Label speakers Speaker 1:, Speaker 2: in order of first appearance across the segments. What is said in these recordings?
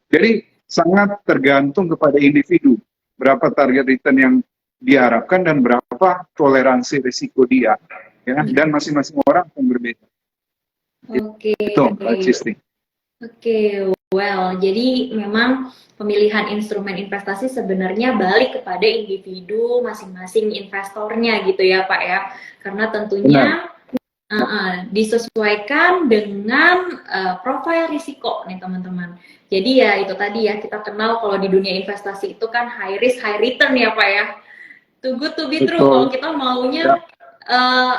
Speaker 1: Jadi sangat tergantung kepada individu berapa target return yang diharapkan dan berapa toleransi risiko dia, ya. Dan masing-masing orang akan berbeda.
Speaker 2: Oke,
Speaker 1: Itu Mbak Cisti.
Speaker 2: Oke, well, jadi memang pemilihan instrumen investasi sebenarnya balik kepada individu masing-masing investornya gitu ya Pak ya, karena tentunya disesuaikan dengan profil risiko nih teman-teman. Jadi ya itu tadi ya, kita kenal kalau di dunia investasi itu kan high risk high return ya Pak ya. Too good to be true. Kalau kita maunya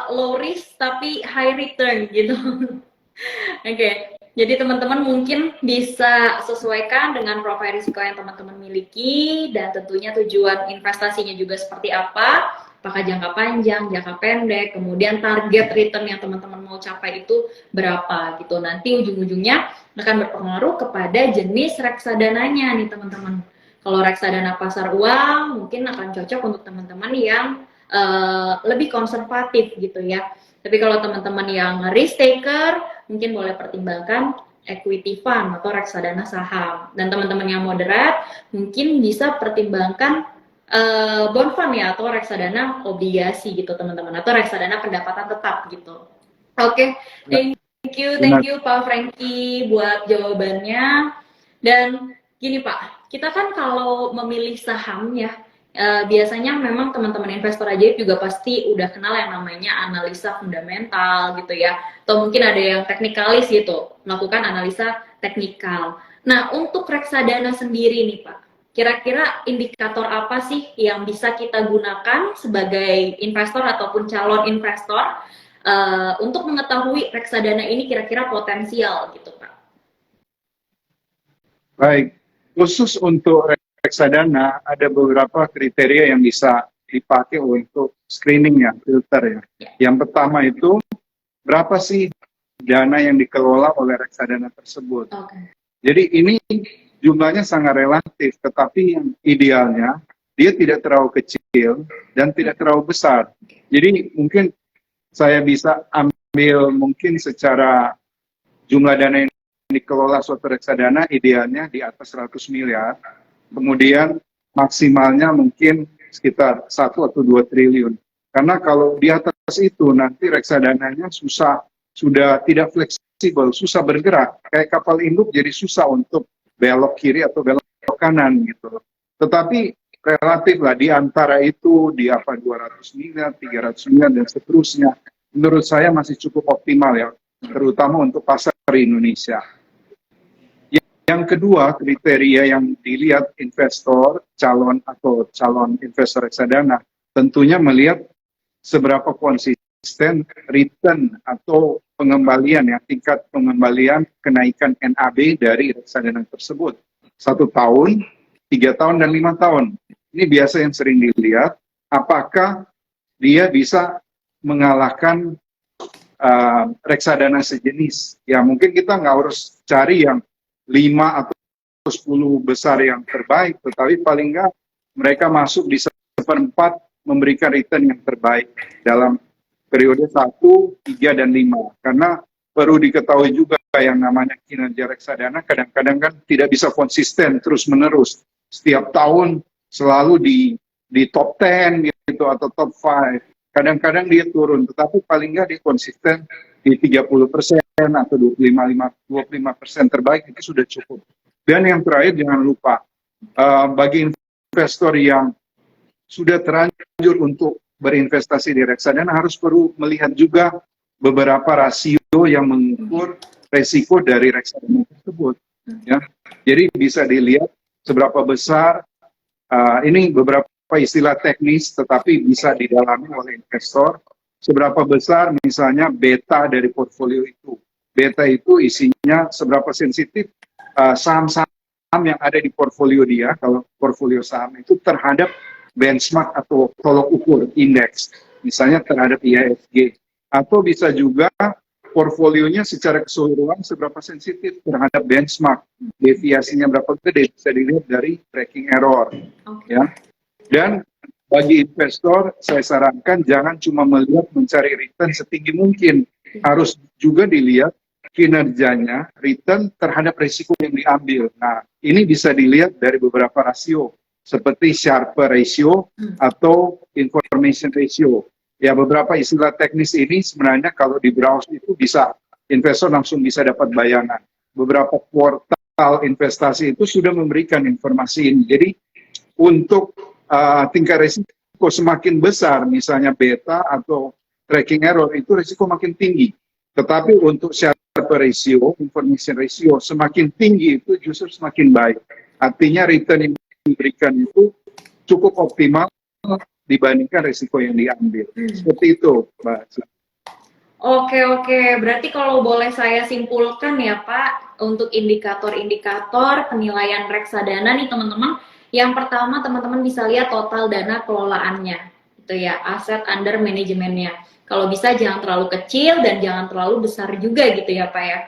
Speaker 2: low risk tapi high return gitu. Oke, jadi teman-teman mungkin bisa sesuaikan dengan profil risiko yang teman-teman miliki dan tentunya tujuan investasinya juga seperti apa, apakah jangka panjang, jangka pendek, kemudian target return yang teman-teman mau capai itu berapa gitu. Nanti ujung-ujungnya akan berpengaruh kepada jenis reksadananya nih teman-teman. Kalau reksadana pasar uang mungkin akan cocok untuk teman-teman yang lebih konservatif gitu ya. Tapi kalau teman-teman yang risk taker, mungkin boleh pertimbangkan equity fund atau reksadana saham. Dan teman-teman yang moderat, mungkin bisa pertimbangkan bond fund ya, atau reksadana obligasi gitu teman-teman, atau reksadana pendapatan tetap gitu. Oke, thank you Pak Franky buat jawabannya. Dan gini Pak, kita kan kalau memilih saham ya, biasanya memang teman-teman investor ajaib juga pasti udah kenal yang namanya analisa fundamental gitu ya, atau mungkin ada yang teknikalis gitu, melakukan analisa teknikal. Nah, untuk reksadana sendiri nih Pak, kira-kira indikator apa sih yang bisa kita gunakan sebagai investor ataupun calon investor untuk mengetahui reksadana ini kira-kira potensial gitu Pak?
Speaker 1: Baik, khusus untuk reksadana ada beberapa kriteria yang bisa dipakai untuk screening ya, filter ya. Yang pertama itu berapa sih dana yang dikelola oleh reksadana tersebut. Jadi ini jumlahnya sangat relatif, tetapi yang idealnya dia tidak terlalu kecil dan tidak terlalu besar. Jadi mungkin saya bisa ambil mungkin secara jumlah dana yang dikelola suatu reksadana idealnya di atas 100 miliar, kemudian maksimalnya mungkin sekitar 1 atau 2 triliun. Karena kalau di atas itu nanti reksadananya sudah tidak fleksibel, susah bergerak. Kayak kapal induk jadi susah untuk belok kiri atau belok kanan gitu. Tetapi relatif lah di antara itu di 200 miliar, 300 miliar dan seterusnya. Menurut saya masih cukup optimal ya, terutama untuk pasar Indonesia. Yang kedua, kriteria yang dilihat investor, calon investor reksadana, tentunya melihat seberapa konsisten return atau pengembalian ya, tingkat pengembalian kenaikan NAB dari reksadana tersebut. 1 tahun, 3 tahun, dan 5 tahun. Ini biasa yang sering dilihat, apakah dia bisa mengalahkan reksadana sejenis. Ya mungkin kita nggak harus cari yang 5 atau 10 besar yang terbaik, tetapi paling nggak mereka masuk di 1/4 memberikan return yang terbaik dalam periode 1, 3, dan 5. Karena perlu diketahui juga yang namanya kinerja reksadana kadang-kadang kan tidak bisa konsisten terus-menerus. Setiap tahun selalu di top 10 gitu atau top 5. Kadang-kadang dia turun, tetapi paling nggak dia konsisten di 30% atau 25% terbaik itu sudah cukup. Dan yang terakhir jangan lupa, bagi investor yang sudah terlanjur untuk berinvestasi di reksadana harus perlu melihat juga beberapa rasio yang mengukur resiko dari reksadana tersebut. Ya. Jadi bisa dilihat seberapa besar, ini beberapa istilah teknis tetapi bisa didalami oleh investor, seberapa besar misalnya beta dari portfolio itu. Beta itu isinya seberapa sensitif saham-saham yang ada di portfolio dia, kalau portfolio saham itu terhadap benchmark atau tolok ukur indeks, misalnya terhadap IHSG. Atau bisa juga portfolionya secara keseluruhan seberapa sensitif terhadap benchmark, deviasinya berapa gede, bisa dilihat dari tracking error. Ya. Dan bagi investor, saya sarankan jangan cuma melihat mencari return setinggi mungkin. Harus juga dilihat kinerjanya, return terhadap risiko yang diambil. Nah, ini bisa dilihat dari beberapa rasio, seperti Sharpe ratio atau information ratio. Ya, beberapa istilah teknis ini sebenarnya kalau di browse itu bisa, investor langsung bisa dapat bayangan. Beberapa portal investasi itu sudah memberikan informasi ini. Jadi, untuk tingkat risiko semakin besar, misalnya beta atau tracking error, itu risiko makin tinggi. Tetapi untuk Sharpe ratio, information ratio, semakin tinggi itu justru semakin baik. Artinya return yang diberikan itu cukup optimal dibandingkan risiko yang diambil. Seperti itu, Mbak.
Speaker 2: Oke. Berarti kalau boleh saya simpulkan ya Pak, untuk indikator-indikator penilaian reksadana nih teman-teman, yang pertama teman-teman bisa lihat total dana kelolaannya, itu ya, aset under manajemennya. Kalau bisa jangan terlalu kecil dan jangan terlalu besar juga gitu ya Pak ya.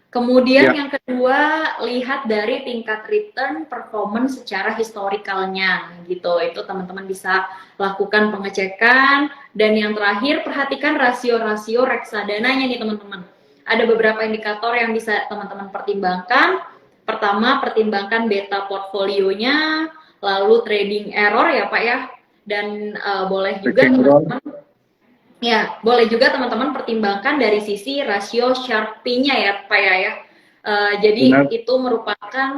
Speaker 2: Kemudian yang kedua, lihat dari tingkat return performance secara historikalnya gitu. Itu teman-teman bisa lakukan pengecekan. Dan yang terakhir, perhatikan rasio-rasio reksadananya nih teman-teman. Ada beberapa indikator yang bisa teman-teman pertimbangkan. Pertama, pertimbangkan beta portfolionya, lalu trading error ya Pak ya. Dan boleh juga teman-teman ya, boleh juga teman-teman pertimbangkan dari sisi rasio Sharpe-nya ya, Pak ya. Jadi
Speaker 1: Benar.
Speaker 2: itu merupakan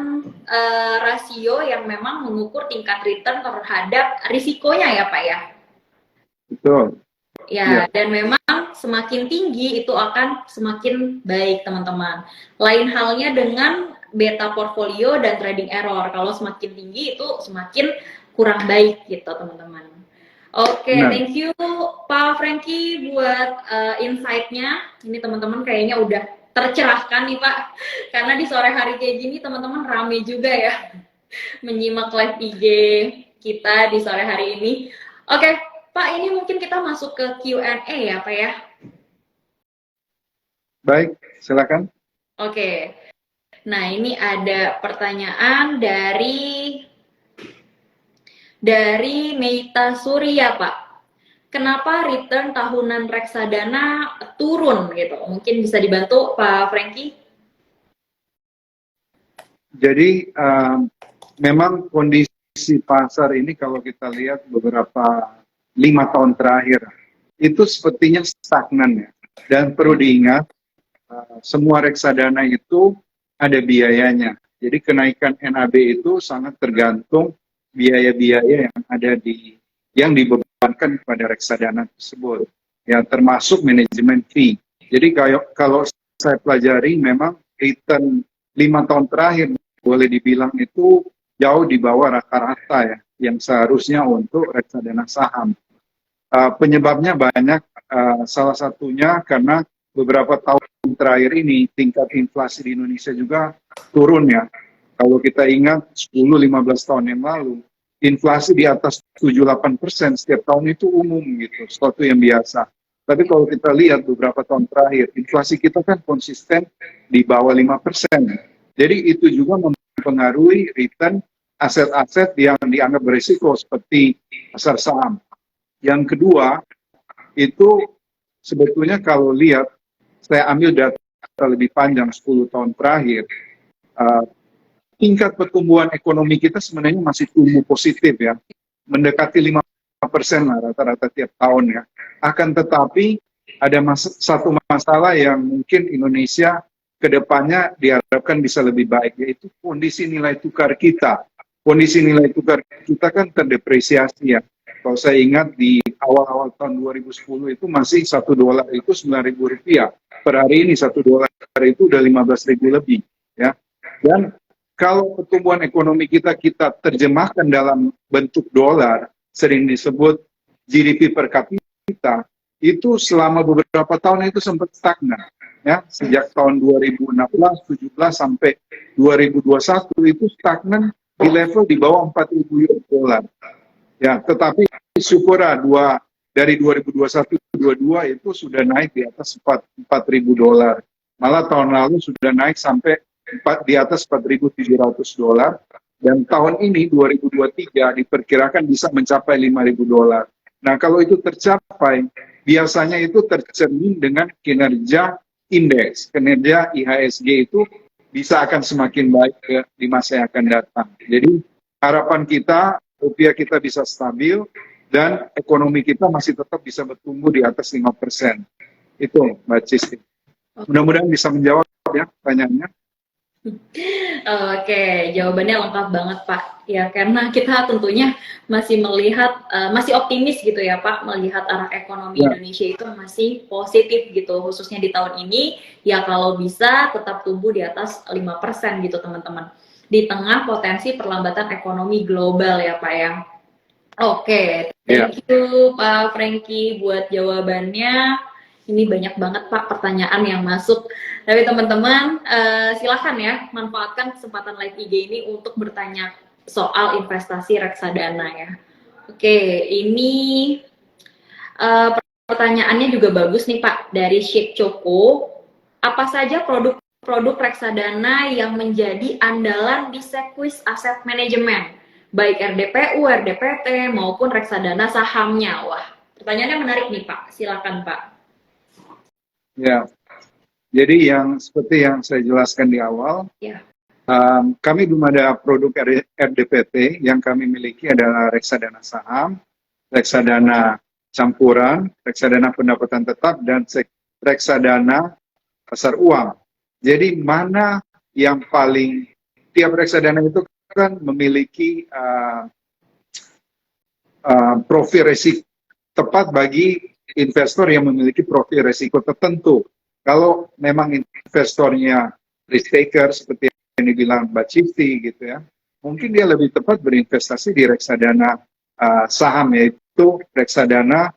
Speaker 2: rasio yang memang mengukur tingkat return terhadap risikonya ya, Pak ya.
Speaker 1: Betul.
Speaker 2: Ya, dan memang semakin tinggi itu akan semakin baik, teman-teman. Lain halnya dengan beta portfolio dan trading error. Kalau semakin tinggi itu semakin kurang baik gitu, teman-teman. Oke, thank you Pak Franky buat insight-nya. Ini teman-teman kayaknya udah tercerahkan nih Pak. Karena di sore hari kayak gini teman-teman rame juga ya menyimak live IG kita di sore hari ini. Oke, Pak, ini mungkin kita masuk ke Q&A ya Pak ya.
Speaker 1: Baik, silakan.
Speaker 2: Oke. Nah, ini ada pertanyaan dari Meita Surya, Pak. Kenapa return tahunan reksadana turun gitu? Mungkin bisa dibantu Pak Franky?
Speaker 1: Jadi memang kondisi pasar ini kalau kita lihat beberapa 5 tahun terakhir itu sepertinya stagnan ya. Dan perlu diingat semua reksadana itu ada biayanya. Jadi kenaikan NAB itu sangat tergantung biaya-biaya yang dibebankan kepada reksadana tersebut, ya termasuk manajemen fee. Jadi kalau saya pelajari memang return 5 tahun terakhir boleh dibilang itu jauh di bawah rata-rata ya, yang seharusnya untuk reksadana saham. Penyebabnya banyak, salah satunya karena beberapa tahun terakhir ini tingkat inflasi di Indonesia juga turun ya. Kalau kita ingat 10-15 tahun yang lalu, inflasi di atas 7-8% setiap tahun itu umum gitu, sesuatu yang biasa. Tapi kalau kita lihat beberapa tahun terakhir, inflasi kita kan konsisten di bawah 5%. Jadi itu juga mempengaruhi return aset-aset yang dianggap berisiko seperti pasar saham. Yang kedua, itu sebetulnya kalau lihat, saya ambil data lebih panjang 10 tahun terakhir, tingkat pertumbuhan ekonomi kita sebenarnya masih tumbuh positif ya, mendekati 5% lah rata-rata tiap tahun ya. Akan tetapi ada satu masalah yang mungkin Indonesia ke depannya diharapkan bisa lebih baik, yaitu kondisi nilai tukar kita. Kondisi nilai tukar kita kan terdepresiasi ya. Kalau saya ingat di awal-awal tahun 2010 itu masih $1 itu Rp9.000. Per hari ini $1 itu udah 15.000 lebih ya. Dan kalau pertumbuhan ekonomi kita terjemahkan dalam bentuk dolar, sering disebut GDP per kapita, itu selama beberapa tahun itu sempat stagnan. Ya, sejak tahun 2016, 17 sampai 2021 itu stagnan di level di bawah 4.000 US dollar. Ya, tetapi syukurlah dari 2021-22 itu sudah naik di atas 4.000 dolar. Malah tahun lalu sudah naik sampai di atas 4.700 dolar, dan tahun ini 2023 diperkirakan bisa mencapai 5.000 dolar. Nah, kalau itu tercapai, biasanya itu tercermin dengan kinerja indeks kinerja IHSG itu bisa akan semakin baik di masa yang akan datang. Jadi harapan kita rupiah kita bisa stabil dan ekonomi kita masih tetap bisa bertumbuh di atas 5%. Itu Mbak Cisti. Mudah-mudahan bisa menjawab ya pertanyaannya.
Speaker 2: Oke, jawabannya lengkap banget Pak. Ya, karena kita tentunya masih melihat, masih optimis gitu ya Pak, melihat arah ekonomi Indonesia itu masih positif gitu, khususnya di tahun ini, ya kalau bisa tetap tumbuh di atas 5% gitu teman-teman. Di tengah potensi perlambatan ekonomi global ya Pak ya. Oke, thank you Pak Franky buat jawabannya. Ini banyak banget Pak pertanyaan yang masuk. Tapi teman-teman silahkan ya manfaatkan kesempatan live IG ini untuk bertanya soal investasi reksadana ya. Oke, ini pertanyaannya juga bagus nih Pak dari Sheikh Choco. Apa saja produk reksadana yang menjadi andalan di Sequis Asset Management, baik RDPU, RDPT maupun reksadana sahamnya? Wah, pertanyaannya menarik nih Pak. Silakan Pak.
Speaker 1: Ya, jadi yang seperti yang saya jelaskan di awal, kami belum ada produk RDPT. Yang kami miliki adalah reksadana saham, reksadana campuran, reksadana pendapatan tetap, dan reksadana pasar uang. Jadi mana yang paling, tiap reksadana itu kan memiliki profil risiko tepat bagi investor yang memiliki profil risiko tertentu. Kalau memang investornya risk taker seperti yang dibilang Mbak Cifti gitu ya, mungkin dia lebih tepat berinvestasi di reksadana saham, yaitu reksadana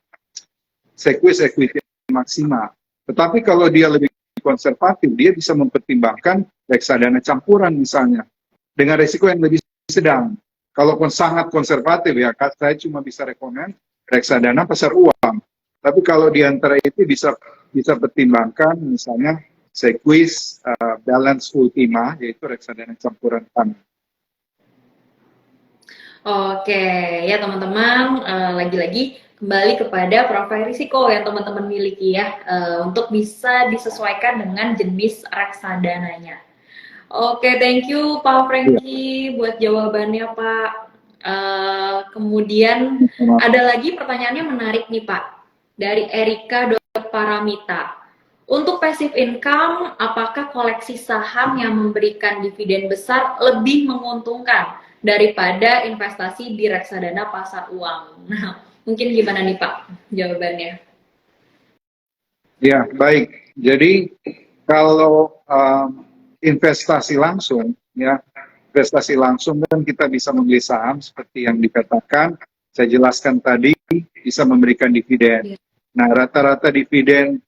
Speaker 1: Sequis Equity Maxima. Tetapi kalau dia lebih konservatif, dia bisa mempertimbangkan reksadana campuran misalnya dengan risiko yang lebih sedang. Kalau sangat konservatif ya, saya cuma bisa rekomend reksadana pasar uang. Tapi kalau di antara itu bisa pertimbangkan misalnya Sequis Balance Ultima, yaitu reksadana campuran fund.
Speaker 2: Oke, ya teman-teman, lagi-lagi kembali kepada profil risiko yang teman-teman miliki ya, untuk bisa disesuaikan dengan jenis reksadananya. Oke, thank you Pak Franky buat jawabannya Pak. Kemudian ada lagi pertanyaannya menarik nih Pak, dari Erika Paramita. Untuk passive income, apakah koleksi saham yang memberikan dividen besar lebih menguntungkan daripada investasi di reksadana pasar uang? Nah, mungkin gimana nih Pak jawabannya?
Speaker 1: Ya, baik. Jadi kalau investasi langsung, ya, investasi langsung kan kita bisa membeli saham seperti yang dikatakan, saya jelaskan tadi, bisa memberikan dividen. Nah, rata-rata dividen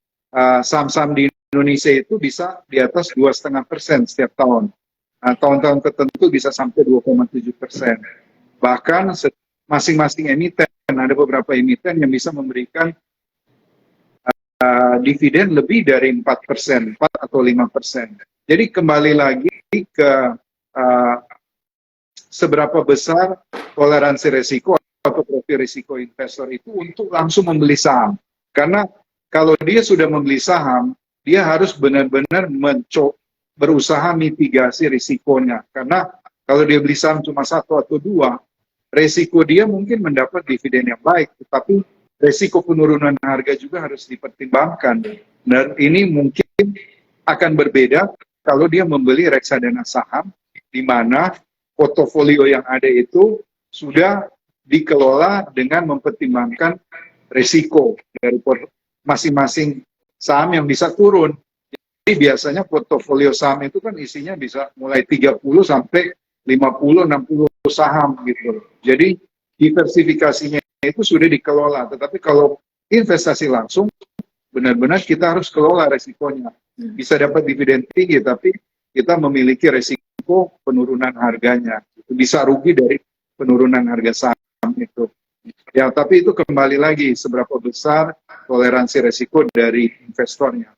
Speaker 1: saham-saham di Indonesia itu bisa di atas 2,5% setiap tahun. Nah, tahun-tahun tertentu bisa sampai 2,7%. Bahkan masing-masing emiten, ada beberapa emiten yang bisa memberikan dividen lebih dari 4%, 4 atau 5%. Jadi kembali lagi ke seberapa besar toleransi risiko atau profil risiko investor itu untuk langsung membeli saham. Karena kalau dia sudah membeli saham, dia harus benar-benar berusaha mitigasi risikonya. Karena kalau dia beli saham cuma 1 atau 2, risiko dia mungkin mendapat dividen yang baik, tetapi risiko penurunan harga juga harus dipertimbangkan. Dan ini mungkin akan berbeda kalau dia membeli reksadana saham, di mana portofolio yang ada itu sudah dikelola dengan mempertimbangkan risiko dari masing-masing saham yang bisa turun. Jadi biasanya portofolio saham itu kan isinya bisa mulai 30 sampai 50-60 saham gitu. Jadi diversifikasinya itu sudah dikelola. Tetapi kalau investasi langsung, benar-benar kita harus kelola resikonya. Bisa dapat dividen tinggi, tapi kita memiliki resiko penurunan harganya. Bisa rugi dari penurunan harga saham itu. Ya, tapi itu kembali lagi seberapa besar toleransi resiko dari investornya.